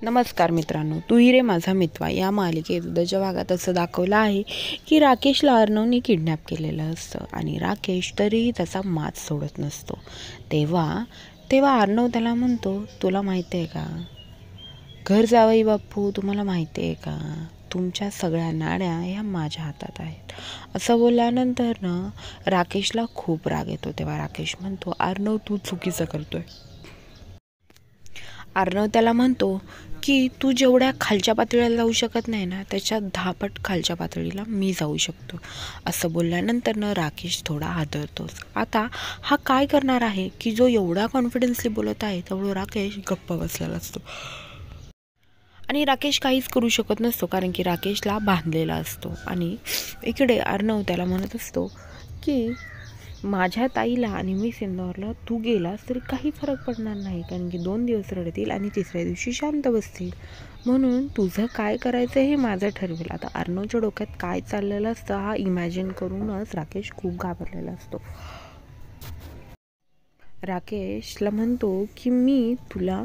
नमस्कार मित्रांनो, तू ही रे माझा मित्र या मालिकेत उद्याच्या भागात असं दाखवलं आहे की राकेशला अर्णवने किडनॅप केलेलं असतं आणि राकेश तरीही त्याचा मात सोडत नसतो. तेव्हा अर्णव त्याला म्हणतो, तुला माहिती आहे का, घर जावई बापू, तुम्हाला माहिती आहे का, तुमच्या सगळ्या नाड्या ह्या माझ्या हातात आहेत. असं बोलल्यानंतर राकेशला खूप राग येतो. तेव्हा राकेश म्हणतो, अर्णव तू चुकीचं करतोय. अर्णव त्याला म्हणतो की तू जेवढ्या खालच्या पातळीला जाऊ शकत नाही ना, त्याच्या 10 पट खालच्या पातळीला मी जाऊ शकतो. असं बोलल्यानंतर राकेश थोडा हादरतोच. आता हा काय करणार आहे की जो एवढा कॉन्फिडन्सली बोलत आहे, तेवढं राकेश गप्प बसलेला असतो आणि राकेश काहीच करू शकत नसतो, कारण की राकेशला बांधलेला असतो. आणि इकडे अर्णव त्याला म्हणत असतो की माझ्या ताईला आणि मिस इंदौरला तू गेलास तरी काही फरक पडणार नाही, कारण की 2 दिवस रडतील आणि तिसऱ्या दिवशी शांत बसतील. म्हणून तुझं काय करायचं हे माझं ठरवेल. आता अर्णवच्या डोक्यात काय चाललेलं असतं हा इमॅजिन करूनच राकेश खूप घाबरलेला असतो. राकेशला म्हणतो की मी तुला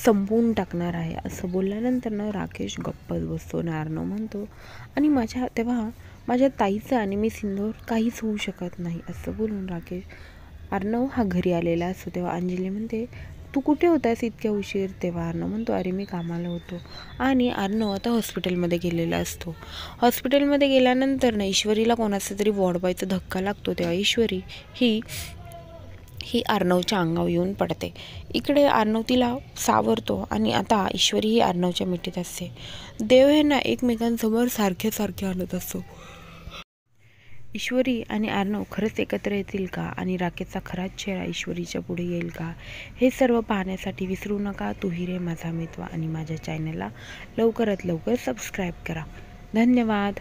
संपवून टाकणार आहे. असं बोलल्यानंतर राकेश गप्पच बसतो. अर्णव म्हणतो आणि तेव्हा माझ्या ताईचं आणि मी इंदौर काहीच होऊ शकत नाही. असं बोलून अर्णव हा घरी आलेला असतो. तेव्हा अंजली म्हणते, तू कुठे होतास इतक्या उशीर. तेव्हा अर्णव म्हणतो, अरे मी कामाला होतो. आणि अर्णव आता हॉस्पिटलमध्ये गेलेला असतो. हॉस्पिटलमध्ये गेल्यानंतर ईश्वरीला कोणाचा तरी वॉर्डबॉयचा धक्का लागतो. तेव्हा ईश्वरी ही अर्णवच्या अंगावर येऊन पडते. इकडे अर्णव तिला सावरतो आणि आता ईश्वरी ही अर्णवच्या मिठीत असते. देव हे एकमेकांसमोर सारखे आणत असतो. ईश्वरी आणि अर्णव खरंच एकत्र येतील का आणि राकेशचा खराच चेहरा ईश्वरीच्या पुढे येईल का, हे सर्व पाहण्यासाठी विसरू नका तू ही रे माझा मित्र आणि माझ्या चॅनलला लवकरात लवकर सबस्क्राईब करा. धन्यवाद.